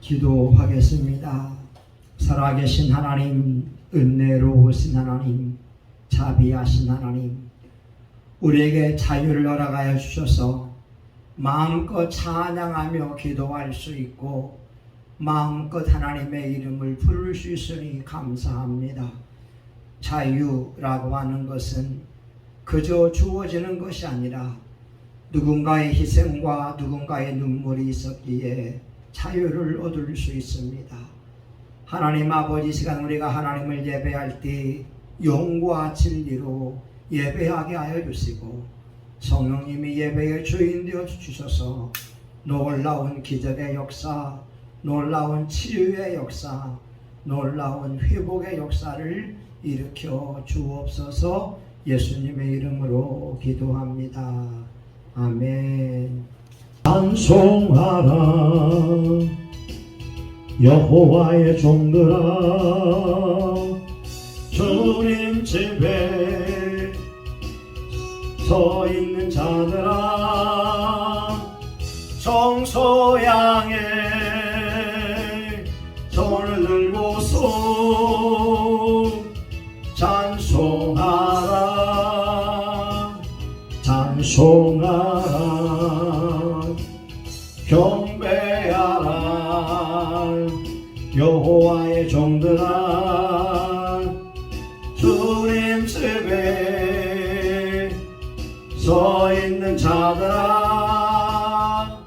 기도하겠습니다. 살아계신 하나님, 은혜로우신 하나님, 자비하신 하나님, 우리에게 자유를 허락하여 주셔서 마음껏 찬양하며 기도할 수 있고 마음껏 하나님의 이름을 부를 수 있으니 감사합니다. 자유라고 하는 것은 그저 주어지는 것이 아니라 누군가의 희생과 누군가의 눈물이 있었기에 자유를 얻을 수 있습니다. 하나님 아버지, 시간 우리가 하나님을 예배할 때 영과 진리로 예배하게 하여 주시고 성령님이 예배의 주인 되어 주셔서 놀라운 기적의 역사, 놀라운 치유의 역사, 놀라운 회복의 역사를 일으켜 주옵소서. 예수님의 이름으로 기도합니다. 아멘. 찬송하라 여호와의 종들아, 주님 집에 서 있는 자들아, 성소향에 손을 들고서 찬송하라, 찬송하라, 경배하라 여호와의 종들아, 주님 집에 서 있는 자들아,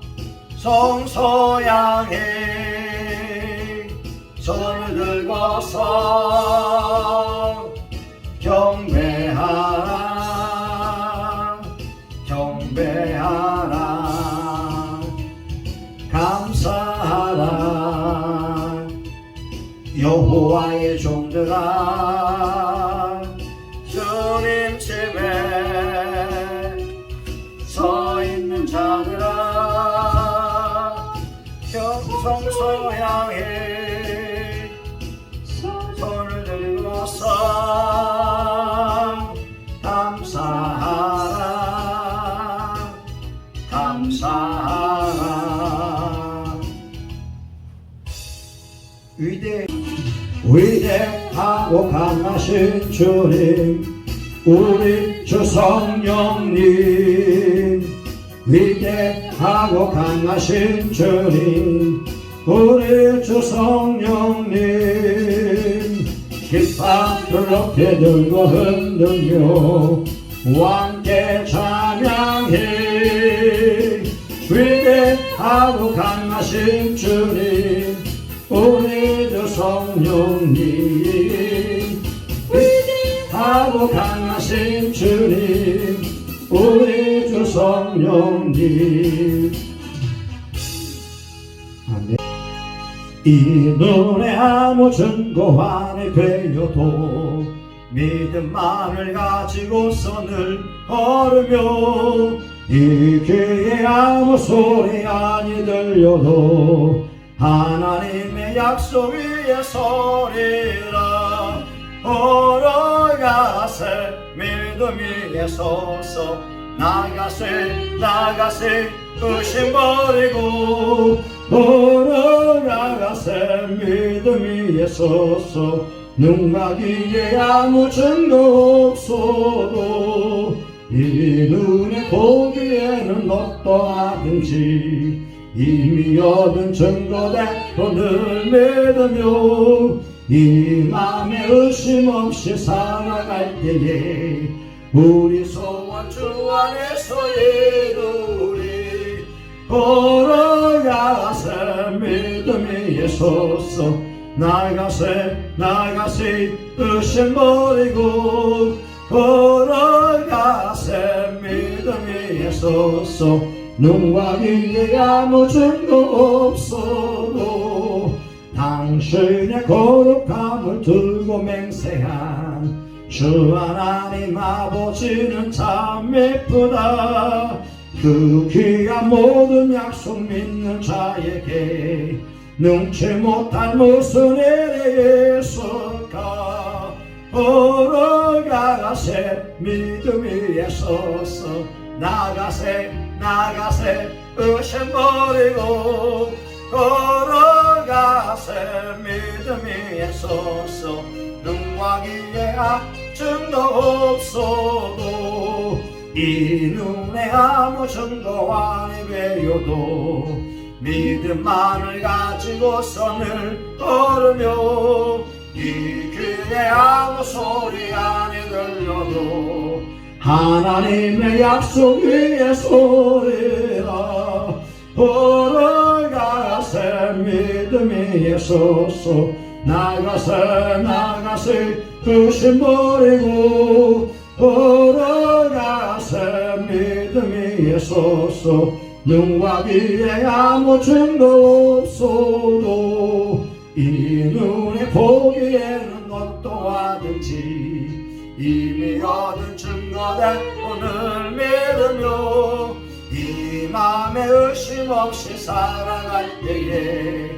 성소향에 손을 들고서 경배하라, 경배하라, 감사하라 여호와의 종들아, 주님 집에 서 있는 자들아, 성소 향해 손을 들고서 감사하라, 감사하라. 위대하고 강하신 주님, 우리 주 성령님, 위대하고 강하신 주님, 우리 주 성령님, 깃발을 높이 들고 흔들며 왕께 찬양해. 위대하고 강하신 주님, 우리 주 성령님, 위대하고 강하신 주님, 우리 주 성령님. 아멘. 이 눈에 아무 증거 안에 되어도 믿음만을 가지고서 늘 걸으며, 이 귀에 아무 소리 아니 들려도 하나님의 약속 위에 서리라. 걸어가세 믿음 위에 서서, 나가세 나가세 의심 버리고, 걸어가세 믿음 위에 서서, 눈과 귀에 아무 증거 없어도 이 눈에 보기에는 어떠하든지 이미 얻은 증거대로 늘 믿으며, 이 맘에 의심 없이 살아갈 때에 우리 소원 주 안에서 이루리. 걸어가세 믿음 위에 서서, 나가세 나가세 의심 버리고, 걸어가세 믿음 위에 서서, 눈과 귀에 아무 증거 없어도 당신의 거룩함을 들고 맹세한 주 하나님 아버지는 참 예쁘다. 그 귀한 모든 약속 믿는 자에게 능치 못한 무슨 일이 있을까. 걸어가세 믿음 위에 서서, 나가세 나가세 의심 버리고, 걸어가 돌아가세 믿음이 있어서 눈과 귀에 증거 없어도 이 눈에 아무 증거 안 배워도 믿음만을 가지고 선을 걸으며 이 귀에 아무 소리 안 들려도 하나님의 약속 위에 소리라 걸어가세 믿음이 있어서 나가세 의심 버리고 걸어가세 믿음이 있어서 눈과 귀에 아무 증거 없어도 이 눈에 보기에는 어떠하든지 이미 얻은 증거를 오늘 믿으며 이 맘에 의심 없이 살아갈 때에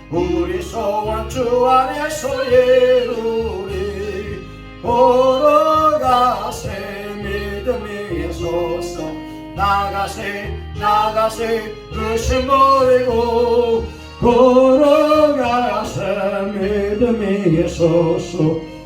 우리 소원 주 안에서 이루리 걸어가세 믿음이 있어서 나가세 의심 버리고 걸어가세 믿음이 있어서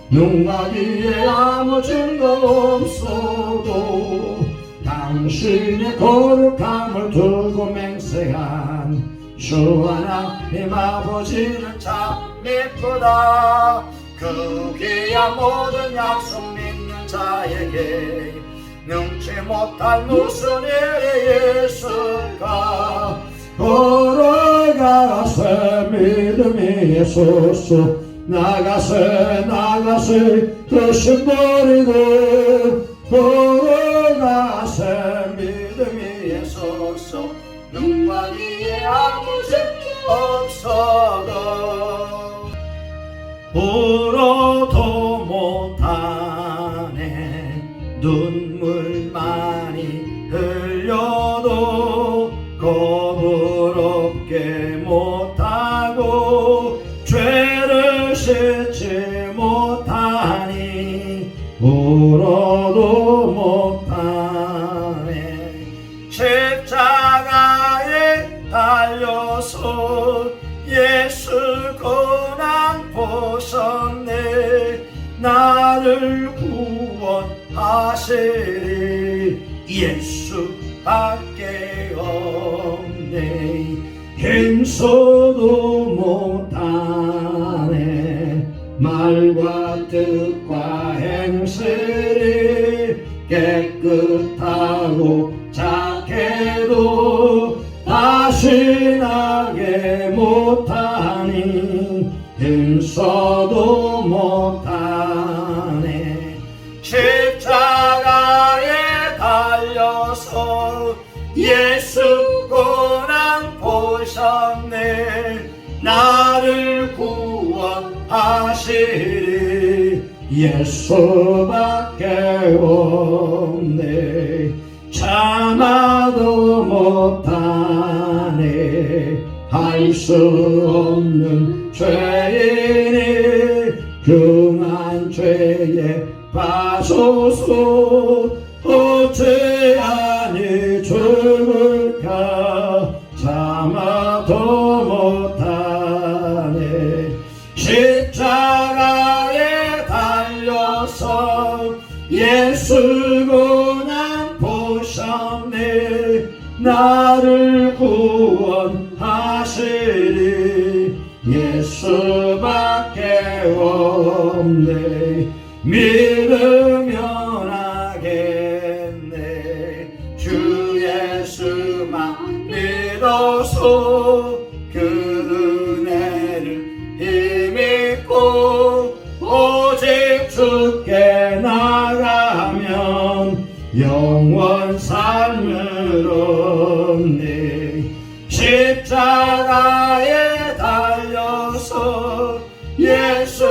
눈과 귀에 아무 증거 없어도 당신의 거룩함을 두고 맹세한 주 하나님 아버지는 참 미쁘다 그 귀한 모든 약속 믿는 자에게 능치 못할 무슨 일이 있을까 걸어가세 믿음이 있어서 나가세 의심 버리고 걸어가세 믿음이 있어서 눈과 귀에 아무 증거 없어도 울어도 못하네 눈물 많이 흘려도 겁을 없게 못하고 죄를 씻지 못하니 울어도 못하네 십자가에 달려서 예수 고난 보셨네 나를 구원하시리 예수밖에 없네 힘써도 못하네 말과 뜻과 행실이 깨끗하고 착해도 다시 나게 못하니 힘써도 못하네 십자가에 달려서 예수 고난 보셨네 나를 구원하시리 예수밖에 없네 참아도 못하네 할 수 없는 죄인이 그만 죄에 빠져서 어찌하니 죽을까 참아도 못하네 십자가에 달려서 예수 고난 보셨네 나를 구원하시리 예수밖에 없네 믿으면 하겠네 주 예수만 믿어서 그 은혜를 힘입고 오직 주께 나가면 영원 삶을 얻네 십자가에 달려서 예수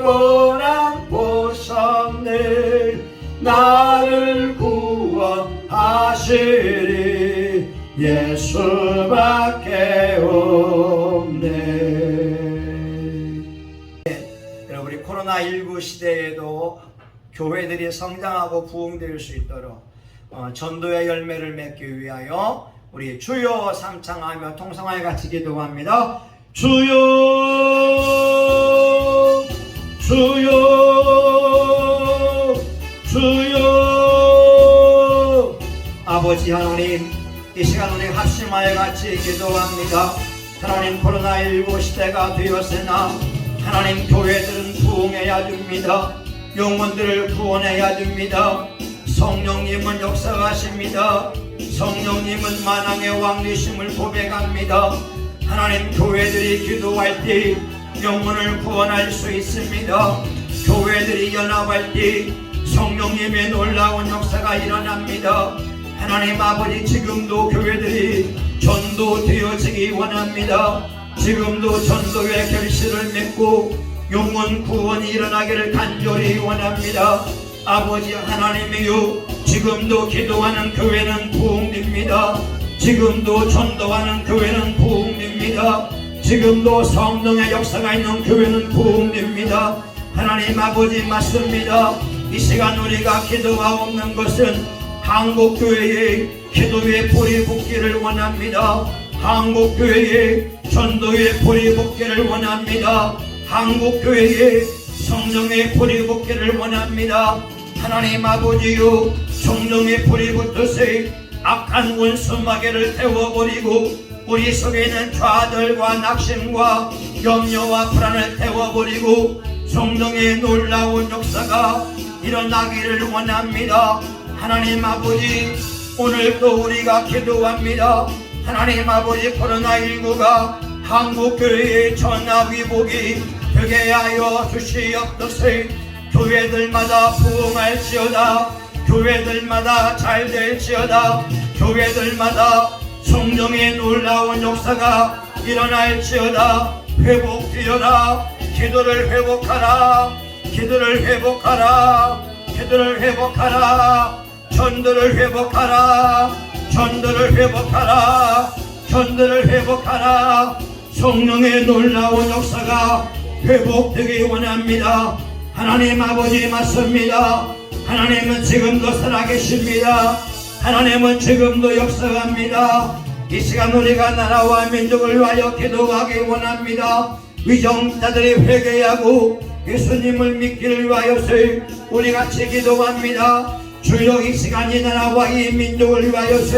고난 보셨네 나를 구원하시리 예수밖에 없네 우리 코로나19 시대에도 교회들이 성장하고 부흥될 수 있도록 전도의 열매를 맺기 위하여 우리 주여 삼창하며 통성하여 같이 기도합니다. 주여 아버지 하나님, 이 시간 우리 합심하여 같이 기도합니다. 하나님, 코로나19 시대가 되었으나 하나님, 교회들은 부흥해야 됩니다. 영혼들을 구원해야 됩니다. 성령님은 역사하십니다. 성령님은 만왕의 왕이심을 고백합니다. 하나님, 교회들이 기도할 때 영혼을 구원할 수 있습니다. 교회들이 연합할 때 성령님의 놀라운 역사가 일어납니다. 하나님 아버지, 지금도 교회들이 전도되어지기 원합니다. 지금도 전도의 결실을 맺고 영혼 구원이 일어나기를 간절히 원합니다. 아버지 하나님이요, 지금도 기도하는 교회는 부흥됩니다. 지금도 전도하는 교회는 부흥됩니다. 지금도 성령의 역사가 있는 교회는 부흥됩니다. 하나님 아버지, 맞습니다. 이 시간 우리가 기도하옵는 것은 한국교회의 기도의 불이 붙기를 원합니다. 한국교회의 전도의 불이 붙기를 원합니다. 한국교회의 성령의 불이 붙기를 원합니다. 하나님 아버지요, 성령의 불이 붙어서 악한 원수 마귀를 태워버리고 우리 속에 있는 좌절과 낙심과 염려와 불안을 태워버리고 성령의 놀라운 역사가 일어나기를 원합니다. 하나님 아버지, 오늘도 우리가 기도합니다. 하나님 아버지, 코로나19가 한국교회의 전화위복이 되게 하여 주시옵소서. 교회들마다 부흥할지어다. 교회들마다 잘될지어다. 교회들마다 성령의 놀라운 역사가 일어날지어다. 회복되어라. 기도를 회복하라. 기도를 회복하라. 기도를 회복하라. 전도를 회복하라. 전도를 회복하라. 전도를 회복하라. 성령의 놀라운 역사가 회복되기 원합니다. 하나님 아버지, 맞습니다. 하나님은 지금도 살아계십니다. 하나님은 지금도 역사합니다. 이 시간 우리가 나라와 민족을 위하여 기도하기 원합니다. 위정자들이 회개하고 예수님을 믿기를 위하여서 우리 같이 기도합니다. 주여, 이 시간 이 나라와 이 민족을 위하여서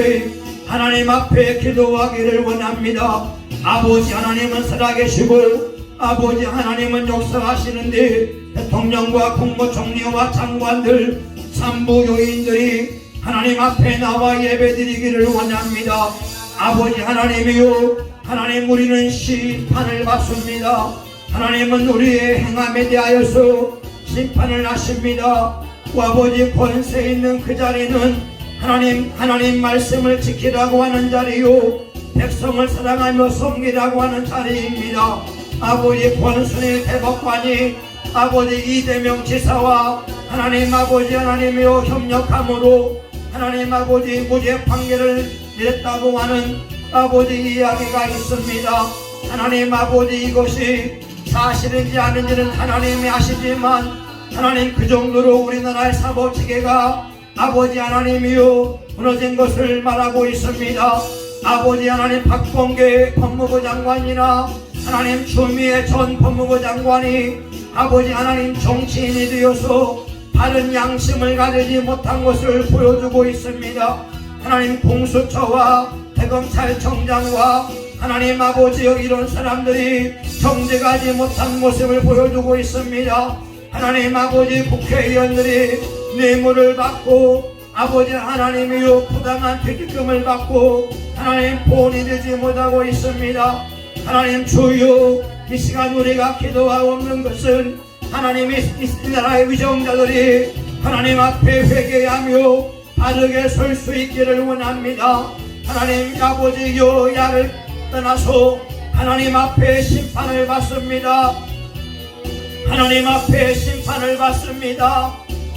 하나님 앞에 기도하기를 원합니다. 아버지 하나님은 살아계시고 아버지 하나님은 역사하시는데 대통령과 국무총리와 장관들, 산부 요인들이 하나님 앞에 나와 예배드리기를 원합니다. 아버지 하나님이요, 하나님, 우리는 심판을 받습니다. 하나님은 우리의 행함에 대하여서 심판을 하십니다. 아버지, 권세 있는 그 자리는 하나님 말씀을 지키라고 하는 자리요, 백성을 사랑하며 섬기라고 하는 자리입니다. 아버지, 권순일 대법관이 아버지 이재명 지사와 하나님 아버지 하나님이여 협력함으로 하나님 아버지 무죄 판결을 내렸다고 하는 아버지 이야기가 있습니다. 하나님 아버지, 이것이 사실인지 아닌지는 하나님이 아시지만 하나님, 그 정도로 우리나라의 사법체계가 아버지 하나님이여 무너진 것을 말하고 있습니다. 아버지 하나님, 박범계 법무부 장관이나 하나님 추미애 전 법무부 장관이 아버지 하나님 정치인이 되어서 바른 양심을 가지지 못한 것을 보여주고 있습니다. 하나님, 공수처와 대검찰청장과 하나님 아버지, 이런 사람들이 정직하지 못한 모습을 보여주고 있습니다. 하나님 아버지, 국회의원들이 뇌물을 받고 아버지 하나님이요 부당한 퇴직금을 받고 하나님 본이 되지 못하고 있습니다. 하나님 주여, 이 시간 우리가 기도하옵는 것은 하나님이 이 나라의 위정자들이 하나님 앞에 회개하며 바르게 설 수 있기를 원합니다. 하나님 아버지, 여야를 떠나서 하나님 앞에 심판을 받습니다. 하나님 앞에 심판을 받습니다.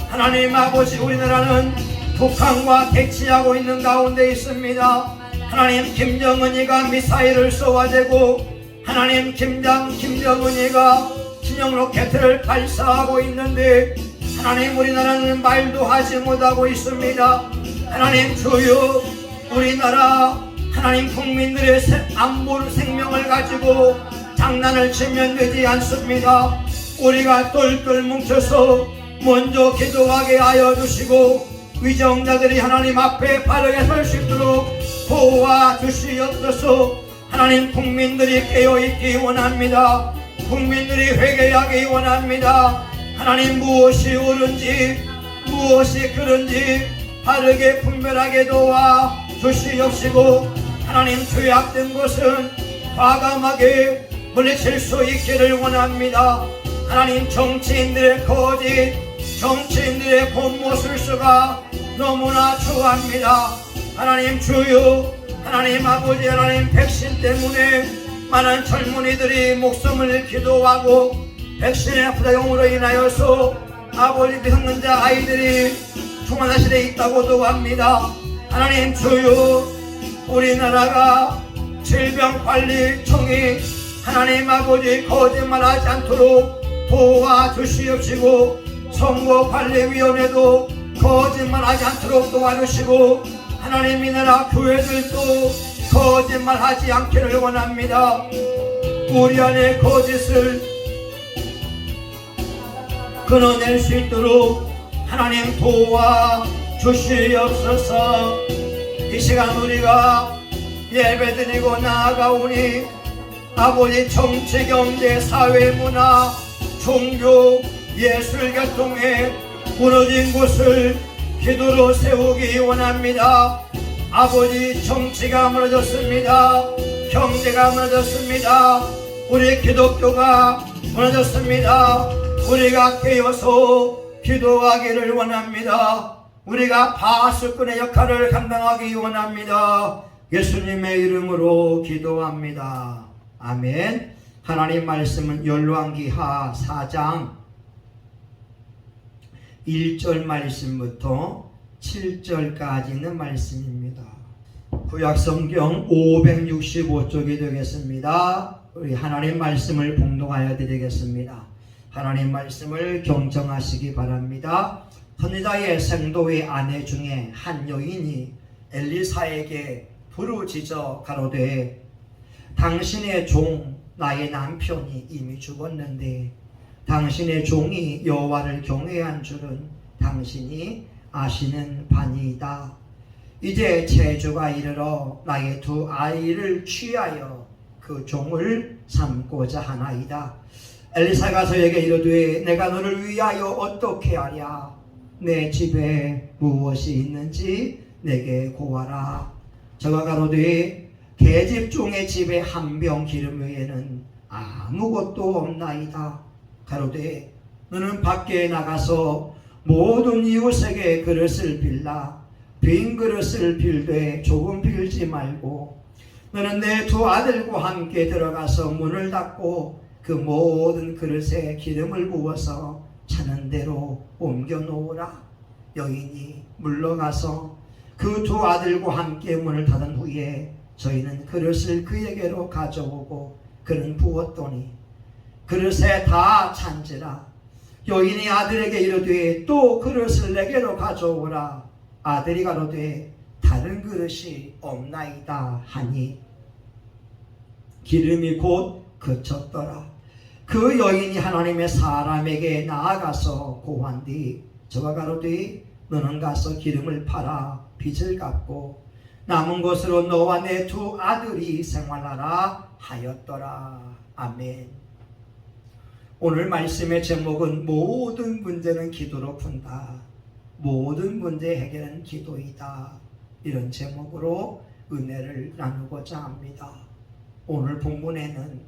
하나님 아버지, 우리나라는 북한과 대치하고 있는 가운데 있습니다. 하나님, 김정은이가 미사일을 쏘아대고 하나님 김정은이가 신형 로켓을 발사하고 있는데 하나님, 우리나라는 말도 하지 못하고 있습니다. 하나님 주여, 우리나라 하나님 국민들의 안보를 생명을 가지고 장난을 치면 되지 않습니다. 우리가 똘똘 뭉쳐서 먼저 기도하게 하여 주시고 위정자들이 하나님 앞에 바르게 설 수 있도록 도와주시옵소서. 하나님, 국민들이 깨어있기 원합니다. 국민들이 회개하기 원합니다. 하나님, 무엇이 옳은지 무엇이 그른지 바르게 분별하게 도와 주시옵시고, 하나님, 죄악된 것은 과감하게 물리칠 수 있기를 원합니다. 하나님, 정치인들의 거짓, 정치인들의 곤모술수가 너무나 초합니다. 하나님, 주여, 하나님 아버지, 하나님, 백신 때문에 많은 젊은이들이 목숨을 기도하고 백신의 부작용으로 인하여서 아버지, 미성년자 아이들이 중환자실에 있다고도 합니다. 하나님, 주여, 우리나라가 질병관리청이 하나님 아버지 거짓말하지 않도록 도와주시옵시고, 선거관리위원회도 거짓말하지 않도록 도와주시고, 하나님, 이 나라 교회들도 거짓말하지 않기를 원합니다. 우리 안에 거짓을 끊어낼 수 있도록 하나님 도와주시옵소서. 이 시간 우리가 예배드리고 나아가오니 아버지, 정치, 경제, 사회, 문화, 종교, 예술 계통에 무너진 곳을 기도로 세우기 원합니다. 아버지, 정치가 무너졌습니다. 경제가 무너졌습니다. 우리 기독교가 무너졌습니다. 우리가 깨어서 기도하기를 원합니다. 우리가 파수꾼의 역할을 감당하기 원합니다. 예수님의 이름으로 기도합니다. 아멘. 하나님 말씀은 열왕기하 4장 1절 말씀부터 7절까지 있는 말씀입니다. 구약성경 565쪽이 되겠습니다. 우리 하나님 말씀을 봉독하여 드리겠습니다. 하나님 말씀을 경청하시기 바랍니다. 선지자의 생도의 아내 중에 한 여인이 엘리사에게 부르짖어 가로되, 당신의 종 나의 남편이 이미 죽었는데 당신의 종이 여호와를 경외한 줄은 당신이 아시는 바니이다. 이제 제주가 이르러 나의 두 아이를 취하여 그 종을 삼고자 하나이다. 엘리사가 저에게 이르되, 내가 너를 위하여 어떻게 하랴? 내 집에 무엇이 있는지 내게 고하라. 저가 가로되, 계집종의 집에 한 병 기름 외에는 아무것도 없나이다. 가로되, 너는 밖에 나가서 모든 이웃에게 그릇을 빌라. 빈 그릇을 빌되 조금 빌지 말고, 너는 내 두 아들과 함께 들어가서 문을 닫고 그 모든 그릇에 기름을 부어서 차는 대로 옮겨 놓으라. 여인이 물러가서 그 두 아들과 함께 문을 닫은 후에 저희는 그릇을 그에게로 가져오고 그는 부었더니 그릇에 다 찬지라. 여인이 아들에게 이르되, 또 그릇을 내게로 가져오라. 아들이 가로되, 다른 그릇이 없나이다 하니 기름이 곧 그쳤더라. 그 여인이 하나님의 사람에게 나아가서 고한 뒤 저가 가로되, 너는 가서 기름을 팔아 빚을 갚고 남은 것으로 너와 내 두 아들이 생활하라 하였더라. 아멘. 오늘 말씀의 제목은 모든 문제는 기도로 푼다. 모든 문제 해결은 기도이다. 이런 제목으로 은혜를 나누고자 합니다. 오늘 본문에는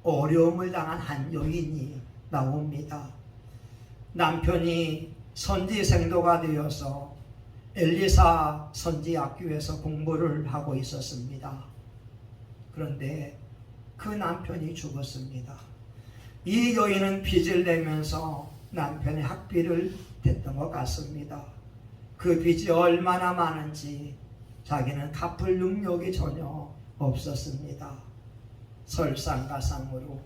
어려움을 당한 한 여인이 나옵니다. 남편이 선지생도가 되어서 엘리사 선지학교에서 공부를 하고 있었습니다. 그런데 그 남편이 죽었습니다. 이 여인은 빚을 내면서 남편의 학비를 댔던 것 같습니다. 그 빚이 얼마나 많은지 자기는 갚을 능력이 전혀 없었습니다. 설상가상으로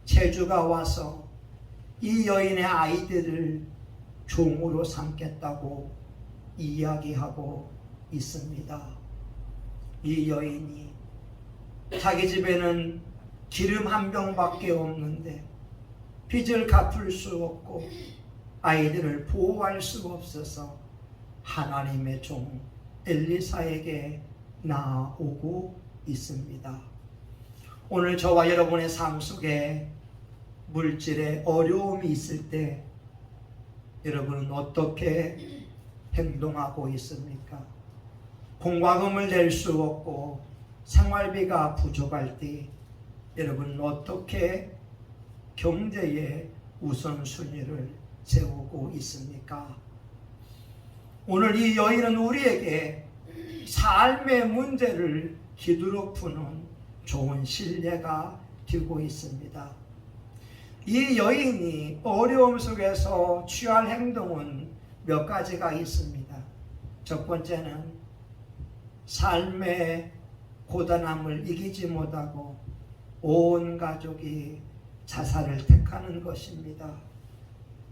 체주가 와서 이 여인의 아이들을 종으로 삼겠다고 이야기하고 있습니다. 이 여인이 자기 집에는 기름 한 병밖에 없는데 빚을 갚을 수 없고 아이들을 보호할 수 없어서 하나님의 종 엘리사에게 나아오고 있습니다. 오늘 저와 여러분의 삶 속에 물질에 어려움이 있을 때 여러분은 어떻게 행동하고 있습니까? 공과금을 낼 수 없고 생활비가 부족할 때 여러분은 어떻게 경제의 우선순위를 세우고 있습니까? 오늘 이 여인은 우리에게 삶의 문제를 기도로 푸는 좋은 신뢰가 되고 있습니다. 이 여인이 어려움 속에서 취할 행동은 몇 가지가 있습니다. 첫 번째는 삶의 고단함을 이기지 못하고 온 가족이 자살을 택하는 것입니다.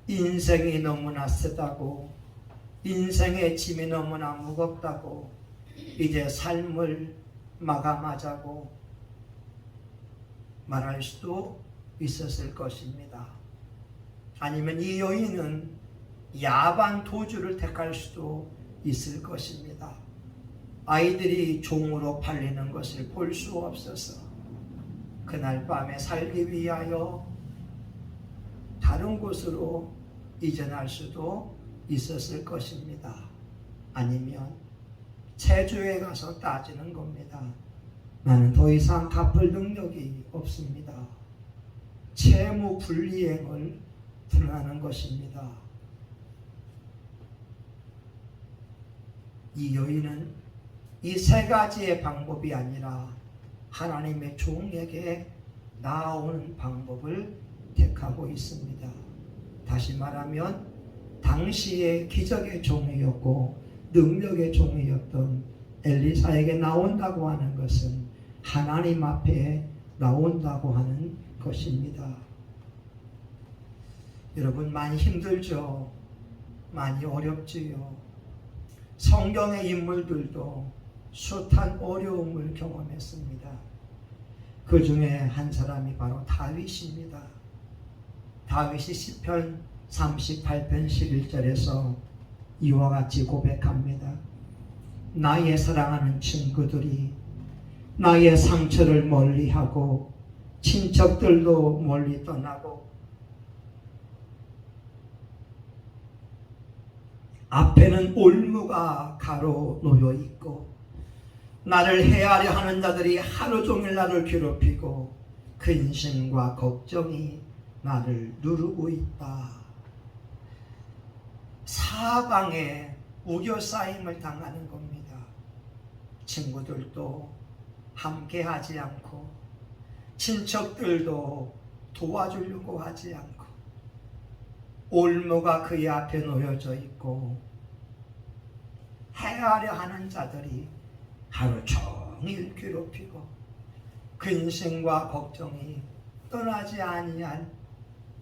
인생이 너무나 쓰다고, 인생의 짐이 너무나 무겁다고 이제 삶을 마감하자고 말할 수도 있었을 것입니다. 아니면 이 여인은 야반 도주를 택할 수도 있을 것입니다. 아이들이 종으로 팔리는 것을 볼 수 없어서 그날 밤에 살기 위하여 다른 곳으로 이전할 수도 있었을 것입니다. 아니면 체주에 가서 따지는 겁니다. 나는 더 이상 갚을 능력이 없습니다. 채무 불이행을 드러나는 것입니다. 이 여인은 이 세 가지의 방법이 아니라 하나님의 종에게 나아오는 방법을 택하고 있습니다. 다시 말하면 당시의 기적의 종이었고 능력의 종이었던 엘리사에게 나온다고 하는 것은 하나님 앞에 나온다고 하는 것입니다. 여러분 많이 힘들죠? 많이 어렵지요? 성경의 인물들도 숱한 어려움을 경험했습니다. 그 중에 한 사람이 바로 다윗입니다. 다윗이 시편 38편 11절에서 이와 같이 고백합니다. 나의 사랑하는 친구들이 나의 상처를 멀리하고 친척들도 멀리 떠나고 앞에는 올무가 가로 놓여 있고 나를 해하려 하는 자들이 하루 종일 나를 괴롭히고 근심과 걱정이 나를 누르고 있다. 사방에 우겨싸임을 당하는 겁니다. 친구들도 함께하지 않고 친척들도 도와주려고 하지 않고 올무가 그의 앞에 놓여져 있고 해하려 하는 자들이 하루 종일 괴롭히고 근심과 걱정이 떠나지 아니한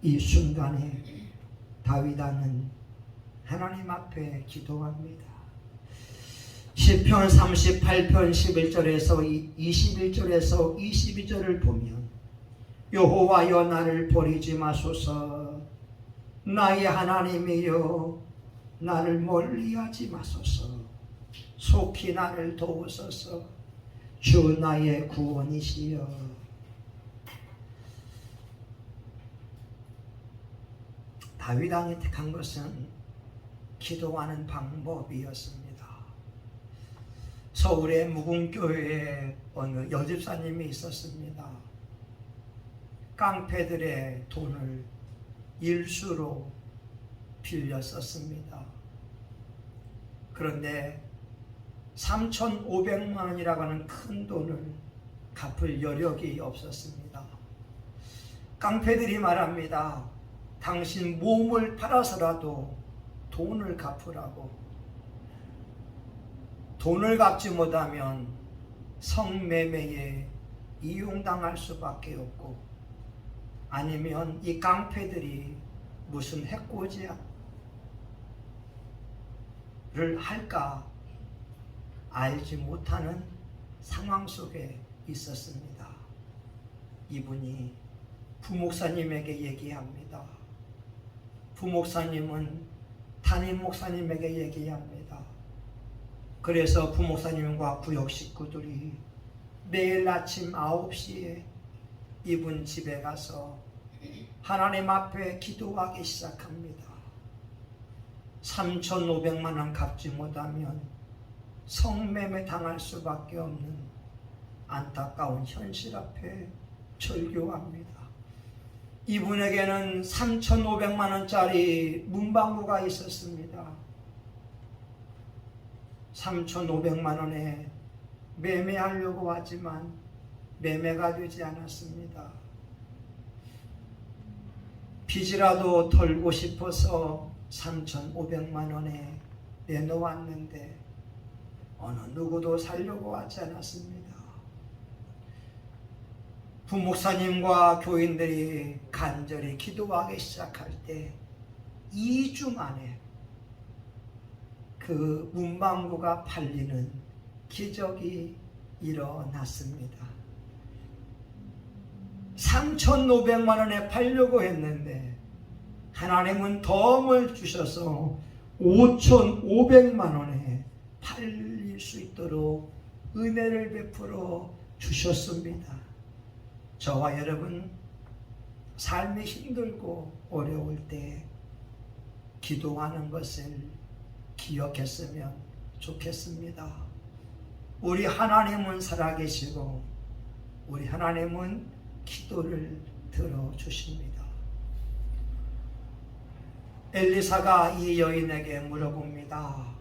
이 순간에 다윗은 하나님 앞에 기도합니다. 시편 38편 11절에서 21절에서 22절을 보면 여호와여 나를 버리지 마소서 나의 하나님이여 나를 멀리하지 마소서 속히 나를 도우소서 주 나의 구원이시여. 다윗 왕이 택한 것은 기도하는 방법이었습니다. 서울의 무궁교회에 어느 여집사님이 있었습니다. 깡패들의 돈을 일수로 빌렸었습니다. 그런데 3,500만 원이라고 하는 큰 돈을 갚을 여력이 없었습니다. 깡패들이 말합니다. 당신 몸을 팔아서라도 돈을 갚으라고. 돈을 갚지 못하면 성매매에 이용당할 수밖에 없고 아니면 이 깡패들이 무슨 해코지를 할까 알지 못하는 상황 속에 있었습니다. 이분이 부목사님에게 얘기합니다. 부목사님은 담임 목사님에게 얘기합니다. 그래서 부목사님과 구역 식구들이 매일 아침 9시에 이분 집에 가서 하나님 앞에 기도하기 시작합니다. 3,500만 원 갚지 못하면 성매매 당할 수밖에 없는 안타까운 현실 앞에 절규합니다. 이분에게는 3,500만 원짜리 문방구가 있었습니다. 3,500만 원에 매매하려고 하지만 매매가 되지 않았습니다. 빚이라도 털고 싶어서 3,500만 원에 내놓았는데 어느 누구도 살려고 하지 않았습니다. 부목사님과 교인들이 간절히 기도하기 시작할 때 2주 만에 그 문방구가 팔리는 기적이 일어났습니다. 3,500만 원에 팔려고 했는데 하나님은 덤을 주셔서 5,500만 원에 팔릴 수 있도록 은혜를 베풀어 주셨습니다. 저와 여러분 삶이 힘들고 어려울 때 기도하는 것을 기억했으면 좋겠습니다. 우리 하나님은 살아계시고 우리 하나님은 기도를 들어주십니다. 엘리사가 이 여인에게 물어봅니다.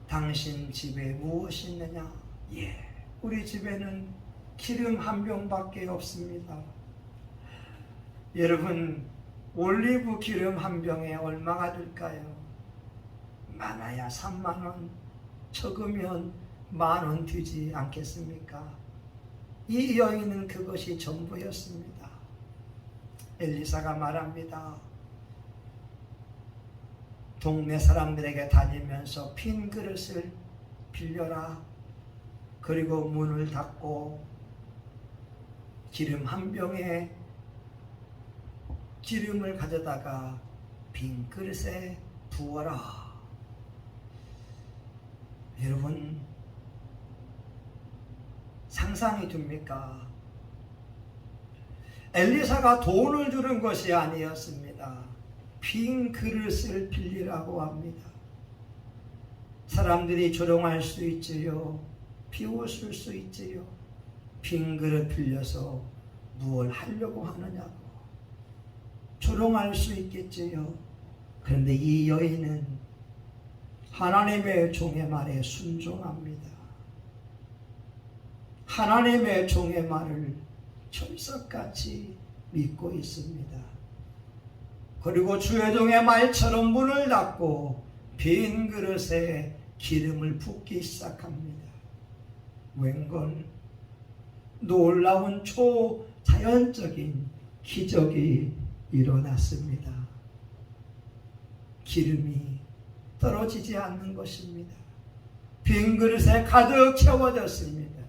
당신 집에 무엇이 있느냐? 예, 우리 집에는 기름 한 병밖에 없습니다. 여러분, 올리브 기름 한 병에 얼마가 들까요? 많아야 3만 원, 적으면 10,000원 되지 않겠습니까? 이 여인은 그것이 전부였습니다. 엘리사가 말합니다. 동네 사람들에게 다니면서 빈 그릇을 빌려라. 그리고 문을 닫고 기름 한 병에 기름을 가져다가 빈 그릇에 부어라. 여러분, 상상이 됩니까? 엘리사가 돈을 주는 것이 아니었습니다. 빈 그릇을 빌리라고 합니다. 사람들이 조롱할 수 있지요. 비웃을 수 있지요. 빈 그릇 빌려서 무엇을 하려고 하느냐고 조롱할 수 있겠지요. 그런데 이 여인은 하나님의 종의 말에 순종합니다. 하나님의 종의 말을 철석같이 믿고 있습니다. 그리고 주의 종의 말처럼 문을 닫고 빈 그릇에 기름을 붓기 시작합니다. 웬걸 놀라운 초자연적인 기적이 일어났습니다. 기름이 떨어지지 않는 것입니다. 빈 그릇에 가득 채워졌습니다.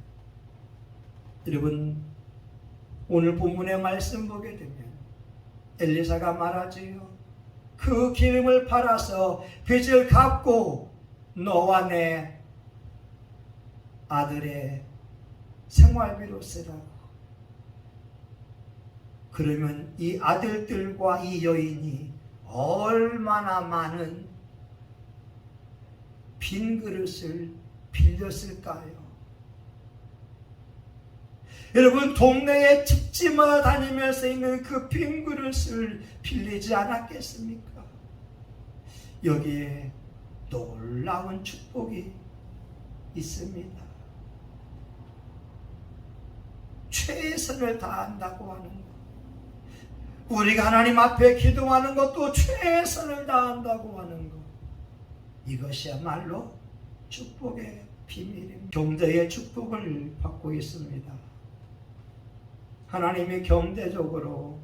여러분, 오늘 본문의 말씀 보게 되면 엘리사가 말하지요. 그 기름을 팔아서 빚을 갚고 너와 내 아들의 생활비로 쓰라고. 그러면 이 아들들과 이 여인이 얼마나 많은 빈 그릇을 빌렸을까요? 여러분, 동네에 집집마다 다니면서 있는 그 빈 그릇을 빌리지 않았겠습니까? 여기에 놀라운 축복이 있습니다. 최선을 다한다고 하는 것, 우리가 하나님 앞에 기도하는 것도 최선을 다한다고 하는 것, 이것이야말로 축복의 비밀입니다. 경제의 축복을 받고 있습니다. 하나님이 경제적으로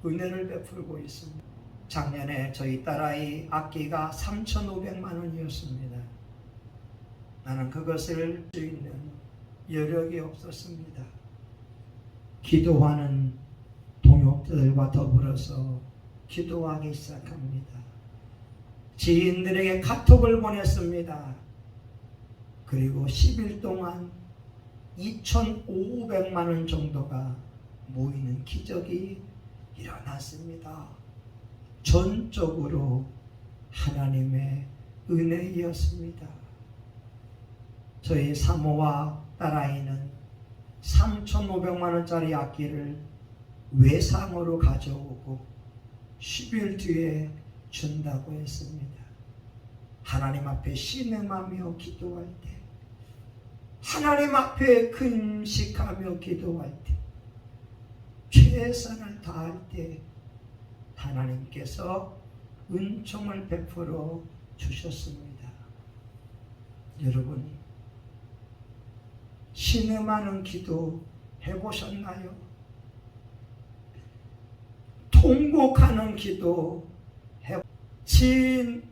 은혜를 베풀고 있습니다. 작년에 저희 딸아이 학기가 3,500만 원이었습니다. 나는 그것을 할 수 있는 여력이 없었습니다. 기도하는 동역자들과 더불어서 기도하기 시작합니다. 지인들에게 카톡을 보냈습니다. 그리고 10일 동안 2,500만 원 정도가 모이는 기적이 일어났습니다. 전적으로 하나님의 은혜였습니다. 저희 사모와 딸아이는 3,500만 원짜리 악기를 외상으로 가져오고 10일 뒤에 준다고 했습니다. 하나님 앞에 신음하며 기도할 때, 하나님 앞에 금식하며 기도할 때, 최선을 다할 때 하나님께서 은총을 베풀어 주셨습니다. 여러분, 신음하는 기도 해보셨나요? 통곡하는 기도 진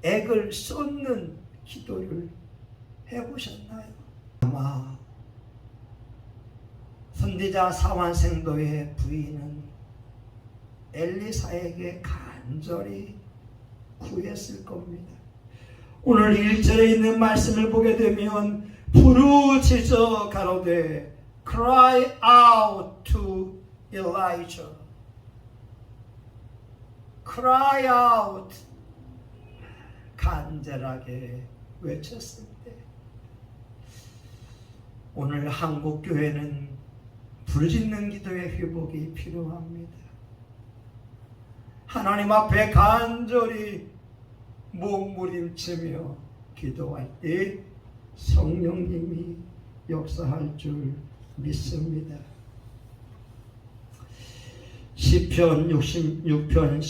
액을 쏟는 기도를 해보셨나요? 아마 선지자 사완생도의 부인은 엘리사에게 간절히 구했을 겁니다. 오늘 1절에 있는 말씀을 보게 되면 부르짖어 가로되 cry out to Elijah. cry out, 간절하게 외쳤을 때, 오늘 한국 교회는 부르짖는 기도의 회복이 필요합니다. 하나님 앞에 간절히 몸부림치며 기도할 때 성령님이 역사할 줄 믿습니다. 시편 66편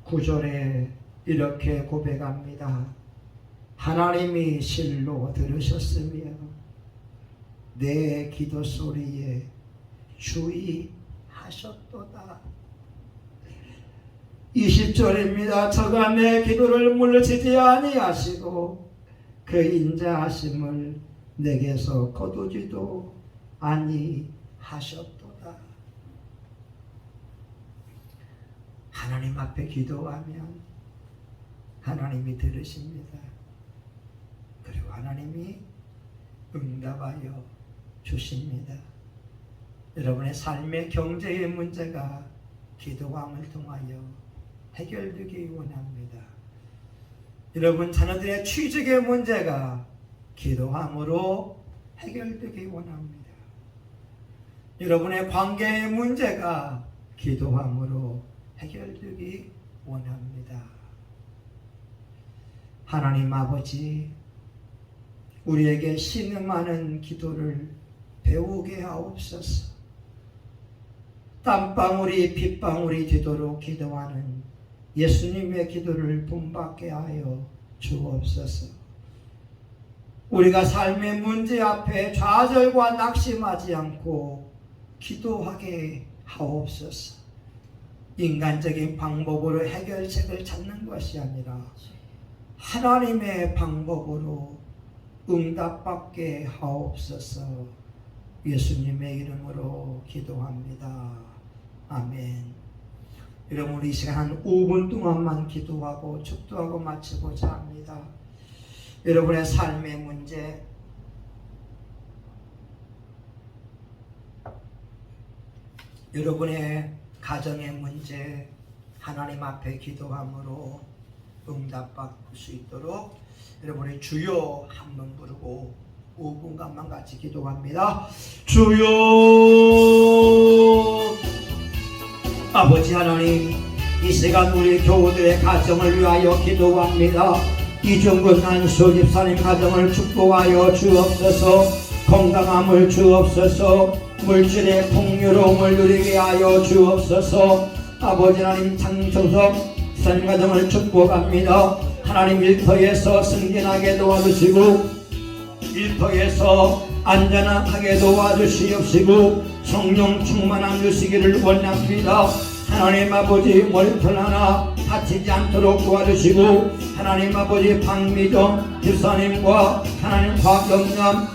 19절에 이렇게 고백합니다. 하나님이 실로 들으셨으며 내 기도 소리에 주의하셨도다. 20절입니다. 저가 내 기도를 물리치지 아니하시고 그 인자하심을 내게서 거두지도 아니하셨도다. 하나님 앞에 기도하면 하나님이 들으십니다. 그리고 하나님이 응답하여 주십니다. 여러분의 삶의 경제의 문제가 기도함을 통하여 해결되기 원합니다. 여러분 자녀들의 취직의 문제가 기도함으로 해결되기 원합니다. 여러분의 관계의 문제가 기도함으로 해결되기 원합니다. 하나님 아버지, 우리에게 신음하는 기도를 배우게 하옵소서. 땀방울이 빗방울이 되도록 기도하는 예수님의 기도를 본받게 하여 주옵소서. 우리가 삶의 문제 앞에 좌절과 낙심하지 않고 기도하게 하옵소서. 인간적인 방법으로 해결책을 찾는 것이 아니라 하나님의 방법으로 응답받게 하옵소서. 예수님의 이름으로 기도합니다. 아멘. 여러분, 우리 이 시간 한 5분 동안만 기도하고 축도하고 마치고자 합니다. 여러분의 삶의 문제, 여러분의 가정의 문제, 하나님 앞에 기도함으로 응답받을 수 있도록 여러분의 주여 한번 부르고 5분간만 같이 기도합니다. 주여. 아버지 하나님, 이 시간 우리 교우들의 가정을 위하여 기도합니다. 이종근 안수 집사님 가정을 축복하여 주옵소서. 건강함을 주옵소서. 물질의 풍요로움을 누리게 하여 주옵소서. 아버지 하나님, 장청석 집사님 가정을 축복합니다. 하나님 일터에서 승진하게 도와주시고 일터에서 안전하게 도와주시옵시고 성령 충만함 주시기를 원합니다. 하나님 아버지, 머리털 하나 다치지 않도록 도와주시고 하나님 아버지, 박미정 집사님과 하나님 박영남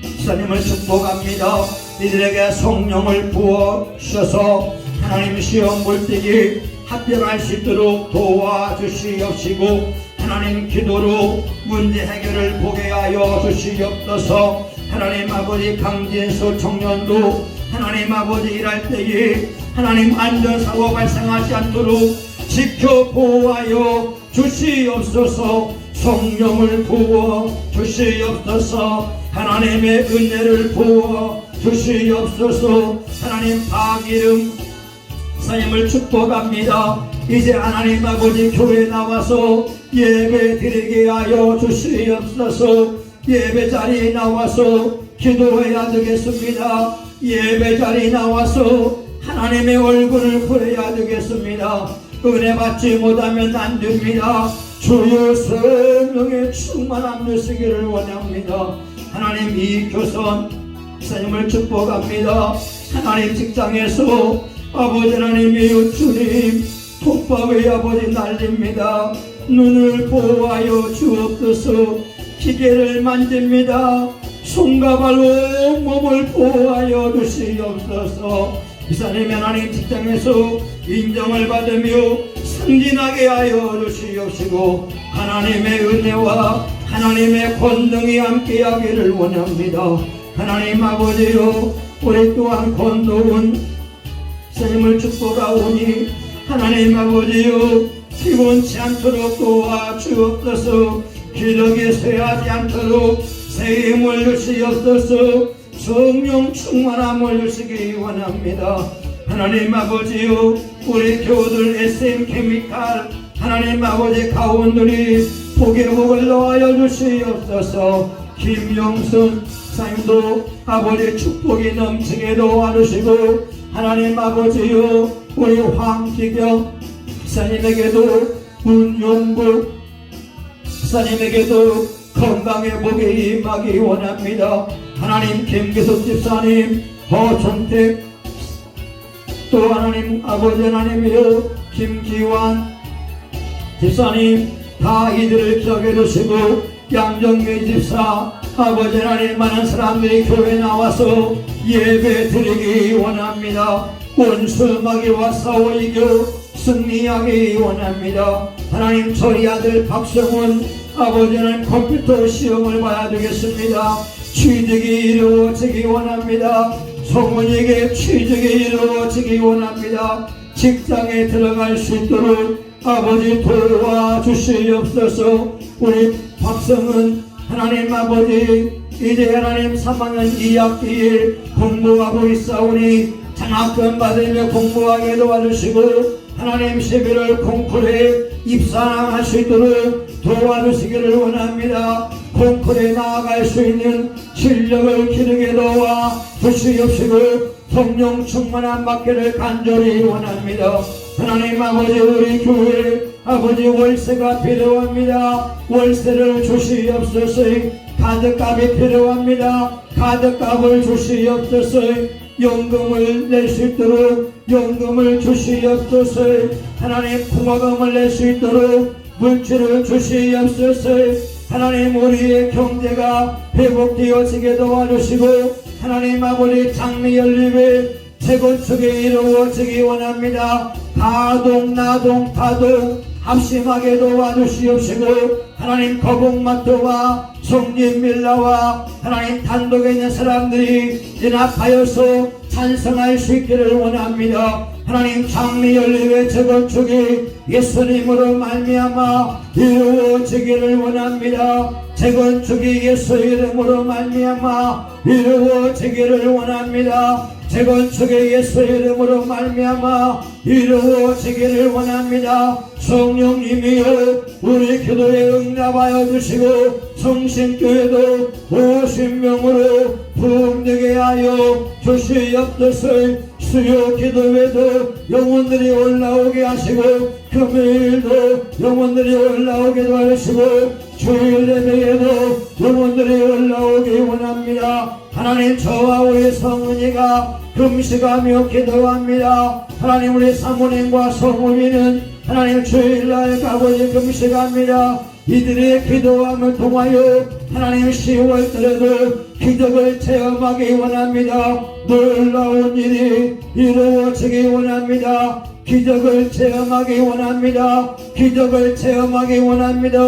집사님을 축복합니다. 이들에게 성령을 부어주셔서 하나님 시험 볼 때에 합격할 수 있도록 도와주시옵시고 하나님 기도로 문제 해결을 보게 하여 주시옵소서. 하나님 아버지 강진수 청년도 하나님 아버지 일할 때에 하나님 안전사고 발생하지 않도록 지켜 보호하여 주시옵소서. 성령을 부어 주시옵소서. 하나님의 은혜를 부어 주시옵소서. 하나님 박이름 사님을 축복합니다. 이제 하나님 아버지 교회 나와서 예배 드리게 하여 주시옵소서. 예배 자리에 나와서 기도해야 되겠습니다. 예배 자리에 나와서 하나님의 얼굴을 보여야 되겠습니다. 은혜 받지 못하면 안 됩니다. 주의 성령의 충만함 되시기를 원합니다. 하나님 이 교선 사님을 축복합니다. 하나님 직장에서 아버지 하나님의 주님 톱밥의 아버지 날립니다. 눈을 보호하여 주옵소서. 기계를 만집니다. 손과 발로 몸을 보호하여 주시옵소서. 이사님 하나님 직장에서 인정을 받으며 승진하게 하여 주시옵시고 하나님의 은혜와 하나님의 권능이 함께하기를 원합니다. 하나님 아버지요, 우리 또한 권도운 스님을 축복하오니 하나님 아버지요, 피곤치 않도록 도와주옵소서. 기력이 쇠하지 않도록 새 힘을 주시옵소서. 성령 충만함을 주시기 원합니다. 하나님 아버지요, 우리 교우들 SM 케미칼 하나님 아버지 가운들이 복의 복을 넣어여 주시옵소서. 김영순 사님도 아버지 축복이 넘치게 도와주시고 하나님 아버지요, 우리 황기경 사님에게도 문용국 사님에게도 건강의 복이 임하기 원합니다. 하나님 김기숙 집사님, 허천택 또 하나님 아버지 하나님이여 김기환 집사님 다 이들을 기억해 주시고 양정미 집사 아버지 하나님 많은 사람들이 교회 나와서 예배 드리기 원합니다. 원수 마귀와 싸워 이겨 승리하기 원합니다. 하나님 저희 아들 박성훈 아버지는 컴퓨터 시험을 봐야 되겠습니다. 취직이 이루어지기 원합니다. 성훈에게 취직이 이루어지기 원합니다. 직장에 들어갈 수 있도록 아버지 도와주시옵소서. 우리 박성은 하나님 아버지 이제 하나님 3학년 2학기에 공부하고 있사오니 장학금 받으며 공부하게 도와주시고 하나님 11월 콩쿠르에 입상할 수 있도록 도와주시기를 원합니다. 콩쿠르에 나아갈 수 있는 실력을 기르게 도와 주시옵시고 성령 충만한 받기를 간절히 원합니다. 하나님 아버지 우리 교회 아버지 월세가 필요합니다. 월세를 주시옵소서. 카드값이 필요합니다. 카드값을 주시옵소서. 연금을 낼 수 있도록 연금을 주시옵소서. 하나님 풍화금을 낼 수 있도록 물질을 주시옵소서. 하나님 우리의 경제가 회복되어지게 도와주시고 하나님 아버지 장미 연립의 재건축이 이루어지기 원합니다. 가동 나동 다동 합심하게 도와주시옵시고 하나님 거북마토와 송진밀라와 하나님 단독에 있는 사람들이 연합하여서 찬성할 수 있기를 원합니다. 하나님 장미연립의 재건축이 예수님으로 말미암아 이루어지기를 원합니다. 재건축이 예수 이름으로 말미암아 이루어지기를 원합니다. 재건축의 예수 이름으로 말미암아 이루어지기를 원합니다. 성령님이여 우리 기도에 응답하여 주시고 성신교회도 50명으로 부흥되게 하여 주시옵소서. 수요 기도회도 영혼들이 올라오게 하시고 금요일도 영혼들이 올라오게 도와주시고 주일 예배에도 영혼들이 올라오기 원합니다. 하나님 저와 우리 성은이가 금식하며 기도합니다. 하나님 우리 사모님과 성우미는 하나님 주일날 아버지 금식합니다. 이들의 기도함을 통하여 하나님 10월달에도 기적을 체험하기 원합니다. 놀라운 일이 이루어지기 원합니다. 기적을 체험하기 원합니다. 기적을 체험하기 원합니다.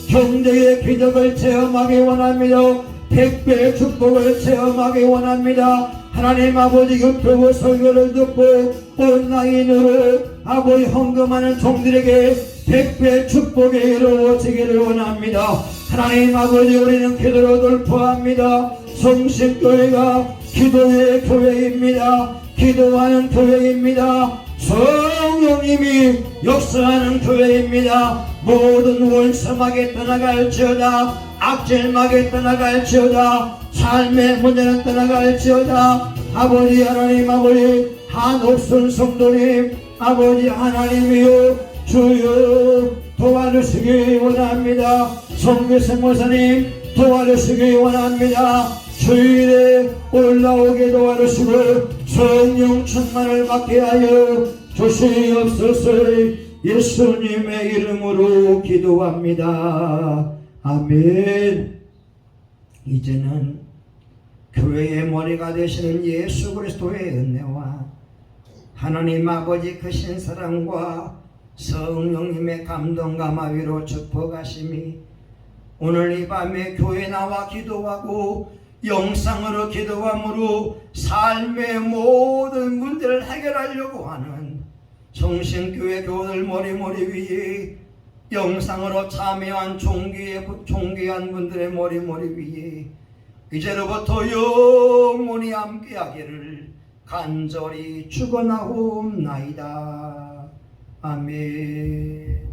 경제의 기적을 체험하기 원합니다. 백배의 축복을 체험하기 원합니다. 하나님 아버지 유튜브 설교를 듣고 온라인으로 아버지 헌금하는 종들에게 백배의 축복이 이루어지기를 원합니다. 하나님 아버지 우리는 기도로 돌파합니다. 성신교회가 기도의 교회입니다. 기도하는 교회입니다. 성령님이 역사하는 교회입니다. 모든 원수막에 떠나갈지어다. 악질막에 떠나갈지어다. 삶의 문제는 떠나갈지어다. 아버지 하나님 아버지 한옥순 성도님 아버지 하나님이여 주여 도와주시기 원합니다. 성교생 목사님 도와주시기 원합니다. 주일에 올라오게 도와주시고 성령 충만을 받게 하여 주시옵소서. 예수님의 이름으로 기도합니다. 아멘. 이제는 교회의 머리가 되시는 예수 그리스도의 은혜와 하나님 아버지 크신 사랑과 성령님의 감동과 마위로 축복하심이 오늘 이 밤에 교회 나와 기도하고 영상으로 기도함으로 삶의 모든 문제를 해결하려고 하는 성신교회 교우들 머리 위에 영상으로 참여한 존귀한 분들의 머리 위에 이제로부터 영원히 함께하기를 간절히 축원하옵나이다. 아멘.